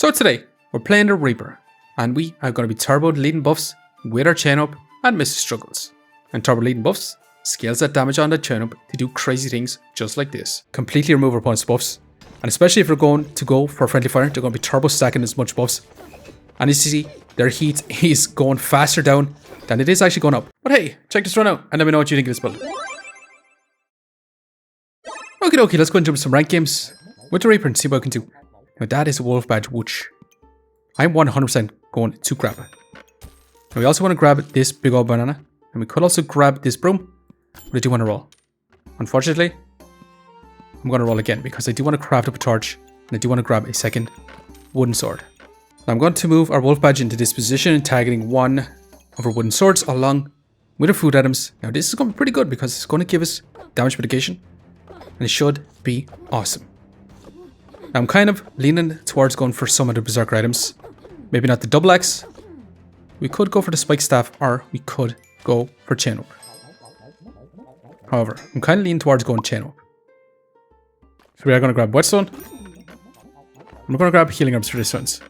So today, we're playing the Reaper, and we are going to be turbo leading buffs with our chain up and Mr. Struggles. And turbo leading buffs scales that damage on the chain up to do crazy things just like this. Completely remove our opponent's buffs, and especially if we're going to go for friendly fire, they're going to be turbo stacking as much buffs. And as you see, their heat is going faster down than it is actually going up. But hey, check this run out and let me know what you think of this build. Okay, let's go and jump some ranked games with the Reaper and see what I can do. Now that is a wolf badge, which I'm 100% going to grab. Now we also want to grab this big old banana, and we could also grab this broom, but I do want to roll. Unfortunately, I'm going to roll again because I do want to craft up a torch, and I do want to grab a second wooden sword. Now I'm going to move our wolf badge into this position, targeting one of our wooden swords along with our food items. Now this is going to be pretty good because it's going to give us damage mitigation, and it should be awesome. Now I'm kind of leaning towards going for some of the berserker items. Maybe not the double axe. We could go for the spike staff, or we could go for chain up. However, I'm kind of leaning towards going chain up. So we are going to grab whetstone. I'm going to grab healing herbs for this ones.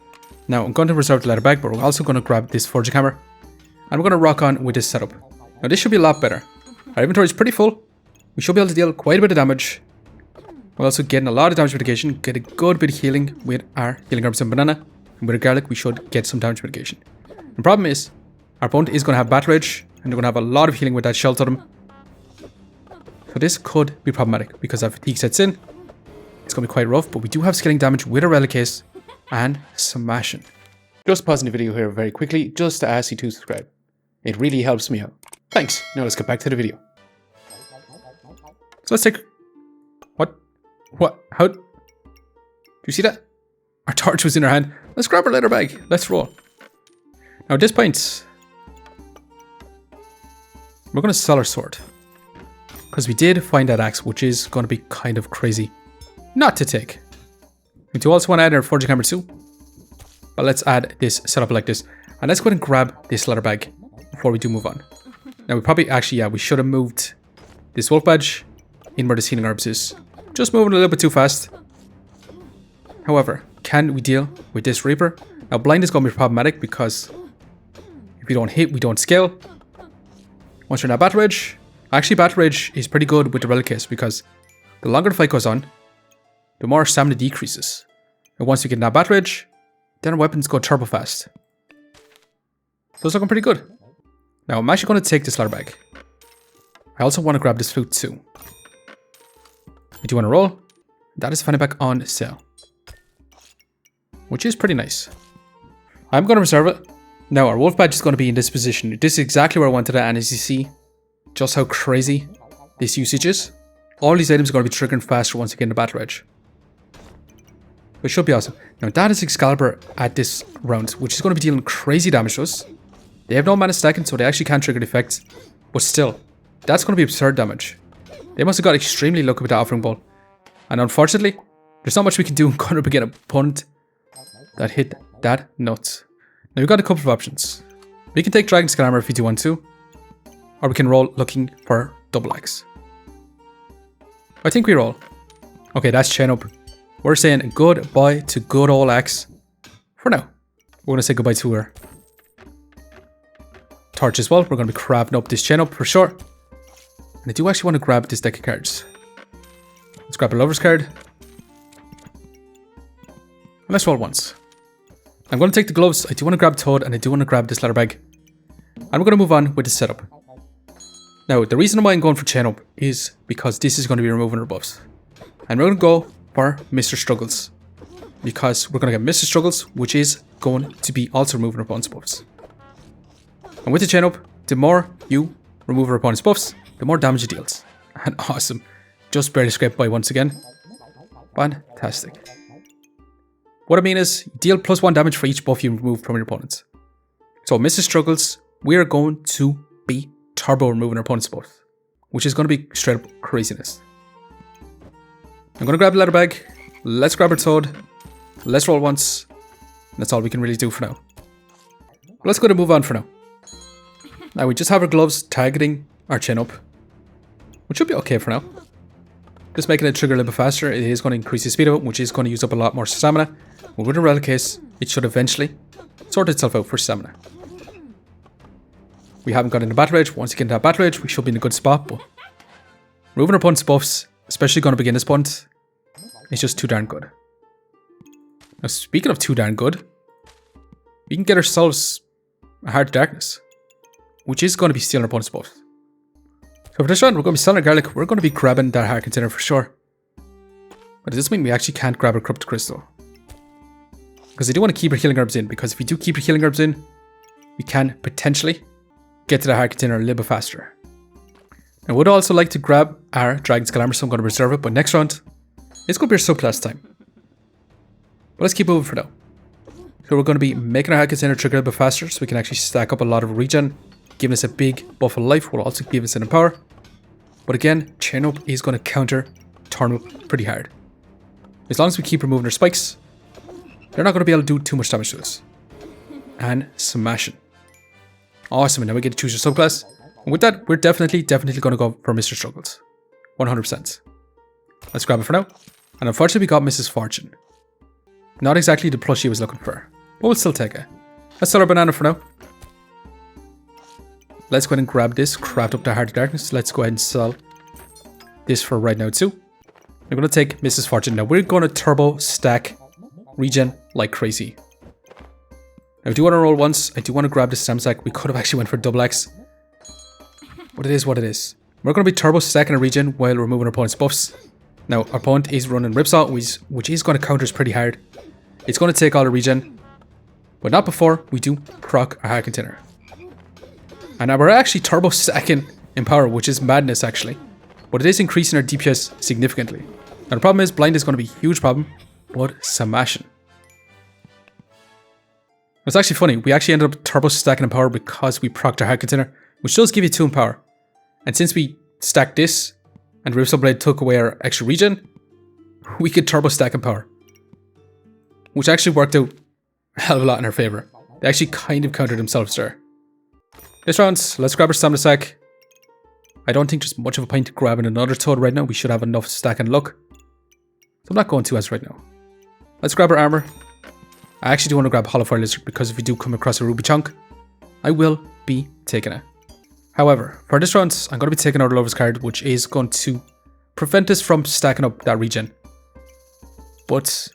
Now I'm going to reserve the leather bag, but we're also going to grab this forging hammer. And we're going to rock on with this setup. Now this should be a lot better. Our inventory is pretty full. We should be able to deal quite a bit of damage. We're also getting a lot of damage mitigation, get a good bit of healing with our healing herbs and banana. And with our garlic, we should get some damage mitigation. The problem is, our opponent is going to have battle rage, and they're going to have a lot of healing with that shell totem. So this could be problematic, because if fatigue sets in, it's going to be quite rough, but we do have scaling damage with our relic case and smashing. Just pausing the video here very quickly, just to ask you to subscribe. It really helps me out. Thanks. Now let's get back to the video. So let's take... What? How? Do you see that? Our torch was in our hand. Let's grab our leather bag. Let's roll. Now at this point, we're going to sell our sword. Because we did find that axe, which is going to be kind of crazy not to take. We do also want to add our forging hammer too. But let's add this setup like this. And let's go ahead and grab this leather bag before we do move on. Now we probably actually, we should have moved this wolf badge in where this healing herbs is. Just moving a little bit too fast. However, can we deal with this Reaper? Now blind is going to be problematic because if we don't hit, we don't scale. Once you're in that battle rage, actually battle rage is pretty good with the relic case because the longer the fight goes on, the more stamina decreases. And once you get in that battle rage, then our weapons go turbo fast. So it's looking pretty good. Now I'm actually going to take this leather bag. I also want to grab this flute too. I do want to roll. That is finally back on sale, which is pretty nice. I'm going to reserve it. Now our wolf badge is going to be in this position. This is exactly where I wanted it, and as you see, just how crazy this usage is. All these items are going to be triggering faster once you get in the battle rage. Which should be awesome. Now that is Excalibur at this round, which is going to be dealing crazy damage to us. They have no mana stacking, so they actually can't trigger the effects. But still, that's going to be absurd damage. They must have got extremely lucky with the offering ball. And unfortunately, there's not much we can do in going up against an opponent that hit that nuts. Now we've got a couple of options. We can take Dragon Skin Armor if we do want to. Or we can roll looking for double axe. I think we roll. Okay, that's chain up. We're saying goodbye to good old axe. For now. We're going to say goodbye to her torch as well. We're going to be crafting up this chain up for sure. And I do actually want to grab this deck of cards. Let's grab a lover's card. And let's roll once. I'm going to take the gloves. I do want to grab Toad, and I do want to grab this leather bag. And we're going to move on with the setup. Now, the reason why I'm going for chain up is because this is going to be removing our buffs. And we're going to go for Mr. Struggles. Because we're going to get Mr. Struggles, which is going to be also removing our opponent's buffs. And with the chain up, the more you remove our opponent's buffs, the more damage it deals. And awesome. Just barely scraped by once again. Fantastic. What I mean is, you deal +1 damage for each buff you remove from your opponents. So Mr. Struggles, we are going to be turbo removing our opponent's buff, which is going to be straight up craziness. I'm going to grab the leather bag. Let's grab our Toad. Let's roll once. That's all we can really do for now. Let's go to move on for now. Now we just have our gloves targeting our chin up, which should be okay for now. Just making it trigger a little bit faster. It is going to increase the speed of it, which is going to use up a lot more stamina. But with a relic case, it should eventually sort itself out for stamina. We haven't got into battle rage. Once you get into that battle rage, we should be in a good spot, but removing our opponent's buffs, especially going to begin this point, is just too darn good. Now, speaking of too darn good, we can get ourselves a Heart of Darkness, which is going to be stealing our opponent's buffs. So for this round, we're going to be selling our garlic. We're going to be grabbing that heart container for sure. But does this mean we actually can't grab our corrupted crystal? Because I do want to keep our healing herbs in, because if we do keep our healing herbs in, we can potentially get to the heart container a little bit faster. I would also like to grab our Dragon Skull Armor, so I'm going to reserve it, but next round, it's going to be our Subclass Time. But let's keep moving for now. So we're going to be making our heart container trigger a little bit faster, so we can actually stack up a lot of regen, giving us a big buff of life, will also give us an empower. But again, Chain Up is going to counter Turn Up pretty hard. As long as we keep removing our spikes, they're not going to be able to do too much damage to us. And smashing. Awesome, and now we get to choose your subclass. And with that, we're definitely going to go for Mr. Struggles. 100%. Let's grab it for now. And unfortunately, we got Mrs. Fortune. Not exactly the plushie I was looking for, but we'll still take it. Let's sell our banana for now. Let's go ahead and grab this, craft up the Heart of Darkness. Let's go ahead and sell this for right now too. I'm going to take Mrs. Fortune. Now we're going to turbo stack regen like crazy. Now I do want to roll once. I do want to grab the stem sack. We could have actually went for double X. But it is what it is. We're going to be turbo stacking a regen while removing our opponent's buffs. Now our opponent is running Ripsaw, which is going to counter us pretty hard. It's going to take all the regen. But not before we do proc our heart container. And now we're actually turbo stacking Empower, which is madness actually. But it is increasing our DPS significantly. Now the problem is blind is going to be a huge problem, but smashing. It's actually funny, we actually ended up turbo stacking Empower because we procced our heart container, which does give you 2 Empower. And since we stacked this, and Ripsaw Blade took away our extra regen, we could turbo stack Empower. Which actually worked out a hell of a lot in our favour. They actually kind of countered themselves there. This round, let's grab our stamina sack. I don't think there's much of a point grabbing another toad right now. We should have enough stack and luck. So I'm not going to as right now. Let's grab our armor. I actually do want to grab Hollow Fire Lizard because if we do come across a ruby chunk, I will be taking it. However, for this round, I'm going to be taking out a Lover's card, which is going to prevent us from stacking up that regen. But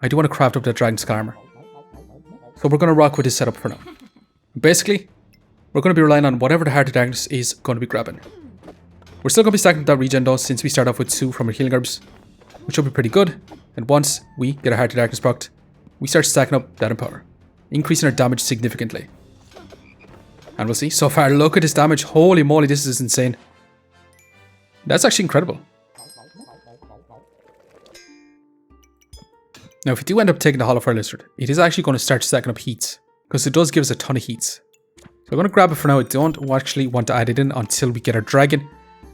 I do want to craft up that Dragon Skull Armor. So we're going to rock with this setup for now. Basically, we're going to be relying on whatever the Heart of Darkness is going to be grabbing. We're still going to be stacking up that regen though, since we start off with 2 from our healing herbs, which will be pretty good. And once we get a Heart of Darkness procced, we start stacking up that Empower, increasing our damage significantly. And we'll see. So far, look at this damage. Holy moly, this is insane. That's actually incredible. Now, if we do end up taking the Hollow Fire Lizard, it is actually going to start stacking up heats, because it does give us a ton of heats. So I'm going to grab it for now. I don't actually want to add it in until we get our dragon.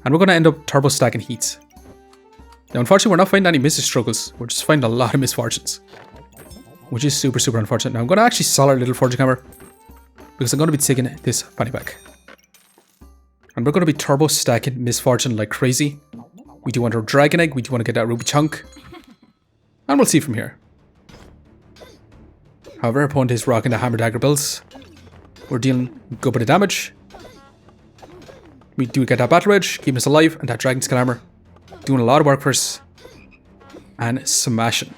And we're going to end up turbo stacking heats. Now, unfortunately, we're not finding any Mrs. Struggles. We're just finding a lot of misfortunes. Which is super, super unfortunate. Now, I'm going to actually sell our little forging hammer. Because I'm going to be taking this fanny pack. And we're going to be turbo stacking misfortune like crazy. We do want our dragon egg. We do want to get that ruby chunk. And we'll see from here. However, our opponent is rocking the hammer dagger builds. We're dealing a good bit of damage. We do get that battle rage, keeping us alive, and that Dragon Skull Armor doing a lot of work for us. And smashing.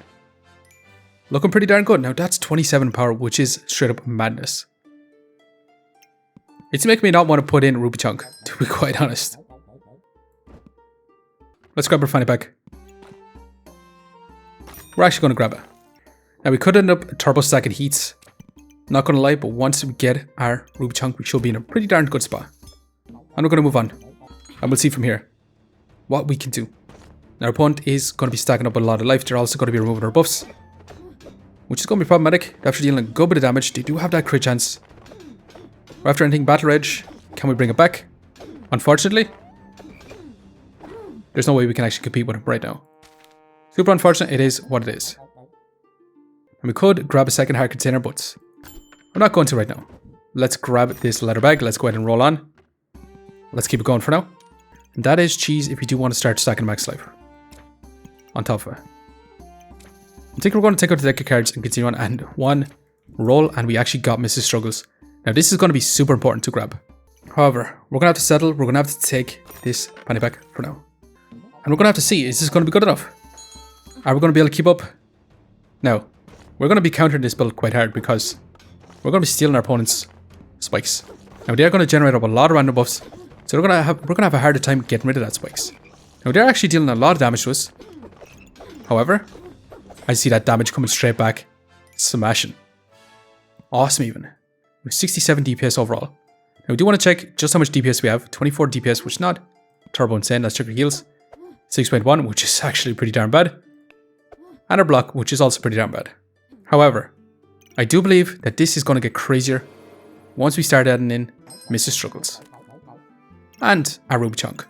Looking pretty darn good. Now that's 27 power, which is straight up madness. It's making me not want to put in Ruby Chunk, to be quite honest. Let's grab our fanny pack. We're actually going to grab it. Now we could end up turbo stacking heats. Not going to lie, but once we get our Ruby Chunk, we should be in a pretty darn good spot. And we're going to move on. And we'll see from here what we can do. Now our opponent is going to be stacking up a lot of life. They're also going to be removing our buffs, which is going to be problematic. After dealing a good bit of damage, they do have that crit chance. After anything battle rage, can we bring it back? Unfortunately, there's no way we can actually compete with him right now. Super unfortunate, it is what it is. And we could grab a second heart container, but we're not going to right now. Let's grab this leather bag. Let's go ahead and roll on. Let's keep it going for now. And that is cheese if you do want to start stacking max life on top of it. I think we're going to take out the deck of cards and continue on. And 1, roll, and we actually got Mrs. Struggles. Now this is going to be super important to grab. However, we're going to have to settle. We're going to have to take this fanny pack for now. And we're going to have to see, is this going to be good enough? Are we going to be able to keep up? No. We're going to be countering this build quite hard because we're going to be stealing our opponent's spikes. Now they're going to generate up a lot of random buffs. So we're going to have a harder time getting rid of that spikes. Now they're actually dealing a lot of damage to us. However, I see that damage coming straight back. Smashing. Awesome even. We're 67 DPS overall. Now we do want to check just how much DPS we have. 24 DPS, which is not turbo insane. Let's check our heals. 6.1, which is actually pretty darn bad. And our block, which is also pretty darn bad. However, I do believe that this is going to get crazier once we start adding in Mrs. Struggles. And our Ruby Chunk.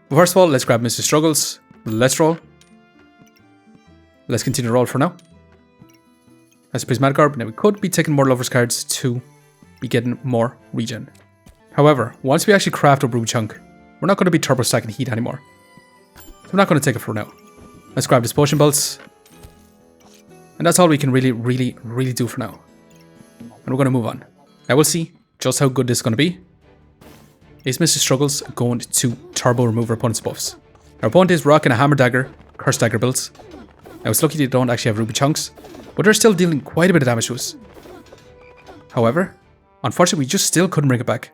But first of all, let's grab Mrs. Struggles. Let's roll. Let's continue to roll for now. That's a Prismatic Orb. Now we could be taking more Lovers cards to be getting more regen. However, once we actually craft a Ruby Chunk, we're not going to be turbo stacking heat anymore. So we're not going to take it for now. Let's grab this Potion Bolts. And that's all we can really do for now. And we're going to move on. Now we'll see just how good this is going to be. Is Mrs. Struggles going to turbo remove our opponent's buffs? Our opponent is rocking a Hammer Dagger, Curse Dagger builds. Now it's lucky they don't actually have Ruby Chunks, but they're still dealing quite a bit of damage to us. However, unfortunately we just still couldn't bring it back.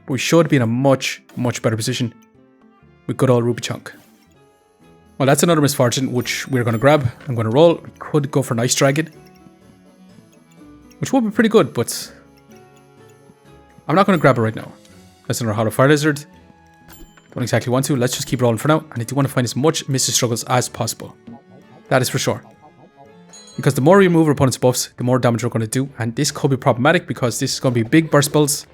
But we should be in a much better position with good old Ruby Chunk. Well, that's another misfortune which we're going to grab. I'm going to roll. We could go for Nice Dragon, which would be pretty good, but I'm not going to grab it right now. That's another Hollow Fire Lizard. Don't exactly want to. Let's just keep rolling for now. And I do want to find as much Mrs. Struggles as possible. That is for sure. Because the more we remove our opponent's buffs, the more damage we're going to do. And this could be problematic because this is going to be big burst builds.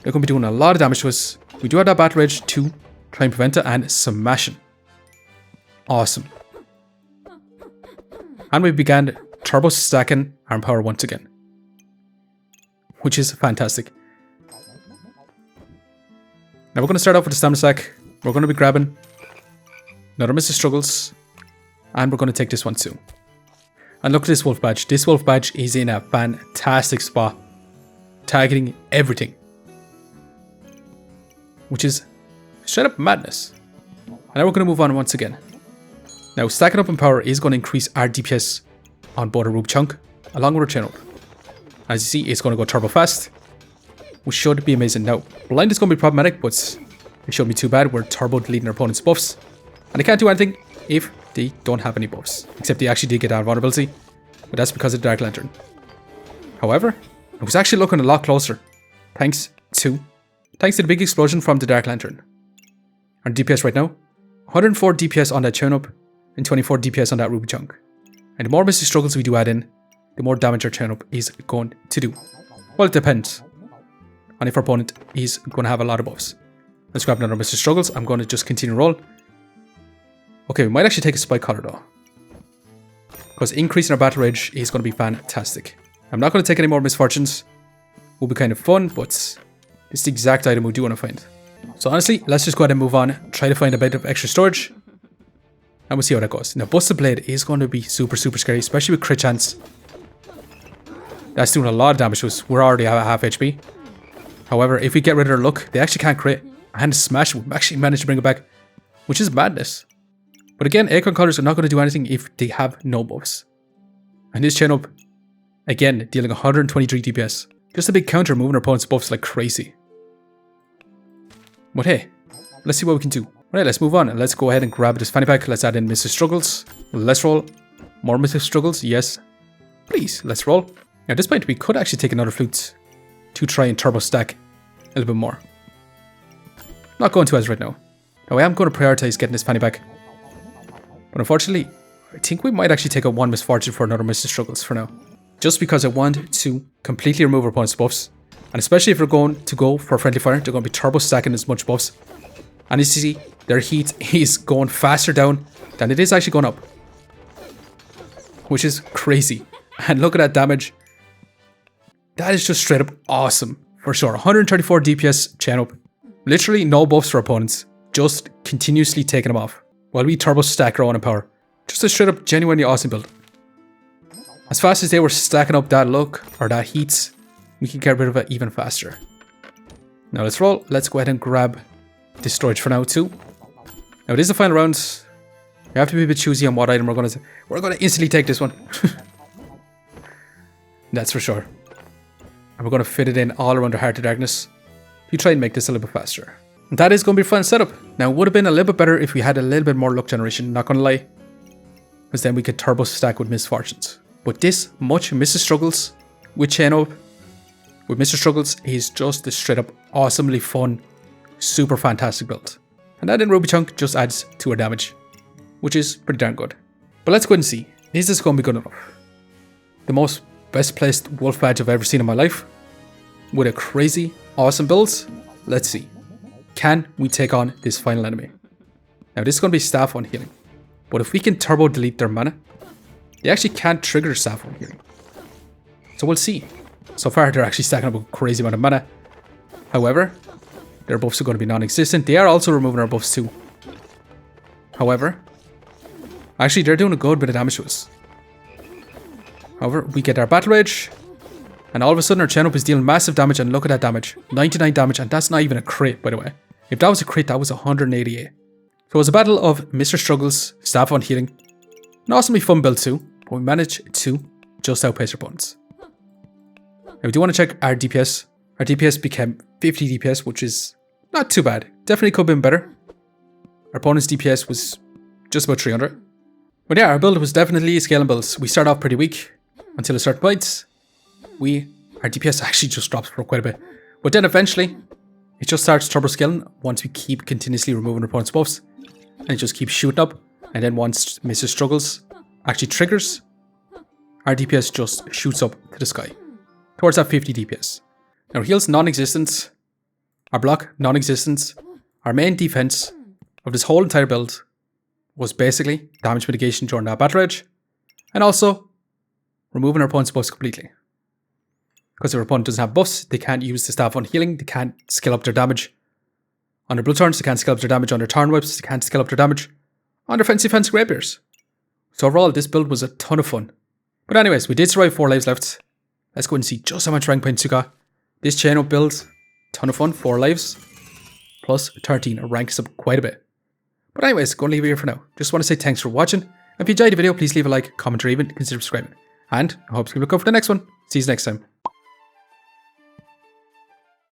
They're going to be doing a lot of damage to us. We do have that Battle Rage to try and prevent it and smashing. Awesome. And we began turbo stacking our power once again, which is fantastic. Now we're going to start off with the stamina stack. We're going to be grabbing another Mrs. Struggles, and we're going to take this one too. And look at this wolf badge. This wolf badge is in a fantastic spot, targeting everything, which is straight up madness. And now we're going to move on once again. Now stacking up in power is going to increase our DPS on board a Ruby Chunk along with our chain up. As you see, it's going to go turbo fast, which should be amazing. Now, blind is going to be problematic, but it shouldn't be too bad. We're turbo deleting our opponent's buffs, and they can't do anything if they don't have any buffs, except they actually did get out of vulnerability, but that's because of the Dark Lantern. However, it was actually looking a lot closer, thanks to the big explosion from the Dark Lantern. Our DPS right now, 104 DPS on that chain up, and 24 DPS on that Ruby Chunk. And the more Mrs. Struggles we do add in, the more damage our chain up is going to do. Well, it depends on if our opponent is going to have a lot of buffs. Let's grab another Mrs. Struggles. I'm going to just continue to roll. Okay, we might actually take a Spike Collar though, because increasing our Battle Rage is going to be fantastic. I'm not going to take any more Misfortunes. Will be kind of fun, but it's the exact item we do want to find. So honestly, let's just go ahead and move on. Try to find a bit of extra storage, and we'll see how that goes. Now, Busted Blade is going to be super scary, especially with crit chance. That's doing a lot of damage to us. We're already at half HP. However, if we get rid of their luck, they actually can't crit. And smash, we actually managed to bring it back, which is madness. But again, Acorn Colors are not going to do anything if they have no buffs. And this chain up, again, dealing 123 DPS. Just a big counter, moving our opponent's buffs like crazy. But hey, let's see what we can do. Alright, let's move on and let's go ahead and grab this fanny pack. Let's add in Mrs. Struggles. Let's roll. More Mrs. Struggles, yes. Please, let's roll. Now at this point, we could actually take another flute to try and turbo stack a little bit more. Not going to as right now. Now I am going to prioritize getting this fanny pack. But unfortunately, I think we might actually take a one Misfortune for another Mrs. Struggles for now. Just because I want to completely remove our opponent's buffs. And especially if we're going to go for Friendly Fire, they're going to be turbo stacking as much buffs. And as you see, their heat is going faster down than it is actually going up. Which is crazy. And look at that damage. That is just straight up awesome. For sure. 134 DPS chain up. Literally no buffs for opponents. Just continuously taking them off. While we turbo stack our own in power. Just a straight up genuinely awesome build. As fast as they were stacking up that luck or that heats, we can get rid of it even faster. Now let's roll. Let's go ahead and grab this storage for now too. Now it is the final round. We have to be a bit choosy on what item we're gonna instantly take this one. That's for sure. And we're gonna fit it in all around the Heart of Darkness. You try and make this a little bit faster. And that is gonna be a fun setup. Now it would have been a little bit better if we had a little bit more luck generation, not gonna lie. Because then we could turbo stack with Misfortunes. But this much Mr. Struggles with Chain Up, with Mr. Struggles, is just a straight up awesomely fun, super fantastic build. And that in Ruby Chunk just adds to our damage, which is pretty darn good. But let's go ahead and see, is this going to be good enough? The most best placed wolf badge I've ever seen in my life, with a crazy awesome build. Let's see, can we take on this final enemy? Now this is going to be Staff on Healing, but if we can turbo delete their mana, they actually can't trigger Staff on Healing. So we'll see. So far they're actually stacking up a crazy amount of mana. However, their buffs are going to be non-existent. They are also removing our buffs too. However, actually they're doing a good bit of damage to us. However, we get our Battle Rage, and all of a sudden our Chain Up is dealing massive damage, and look at that damage. 99 damage, and that's not even a crit, by the way. If that was a crit, that was 188. So it was a battle of Mr. Struggles, Staff on Healing. An awesomely fun build too, but we managed to just outpace our opponents. Now we do want to check our DPS. Our DPS became 50 DPS, which is not too bad. Definitely could have been better. Our opponent's DPS was just about 300. But yeah, our build was definitely a scaling build. We start off pretty weak until a certain point. Our DPS actually just drops for quite a bit. But then eventually, it just starts turbo scaling once we keep continuously removing our opponent's buffs. And it just keeps shooting up. And then once Mr. Struggles actually triggers, our DPS just shoots up to the sky. Towards that 50 DPS. Now heals non-existent. Our block non-existent. Our main defense of this whole entire build was basically damage mitigation during that Battle Rage. And also removing our opponent's buffs completely. Because if our opponent doesn't have buffs, they can't use the Staff on Healing, they can't scale up their damage on their Blood Turns, they can't scale up their damage on their Tarn Whips, they can't scale up their damage on their Fancy Rapiers. So overall, this build was a ton of fun. But anyways, we did survive 4 lives left. Let's go and see just how much rank points you got. This Chain Up build, ton of fun, 4 lives, plus 13, it ranks up quite a bit. But anyways, going to leave it here for now. Just want to say thanks for watching. If you enjoyed the video, please leave a like, comment, or even consider subscribing. And I hope you look out for the next one. See you next time.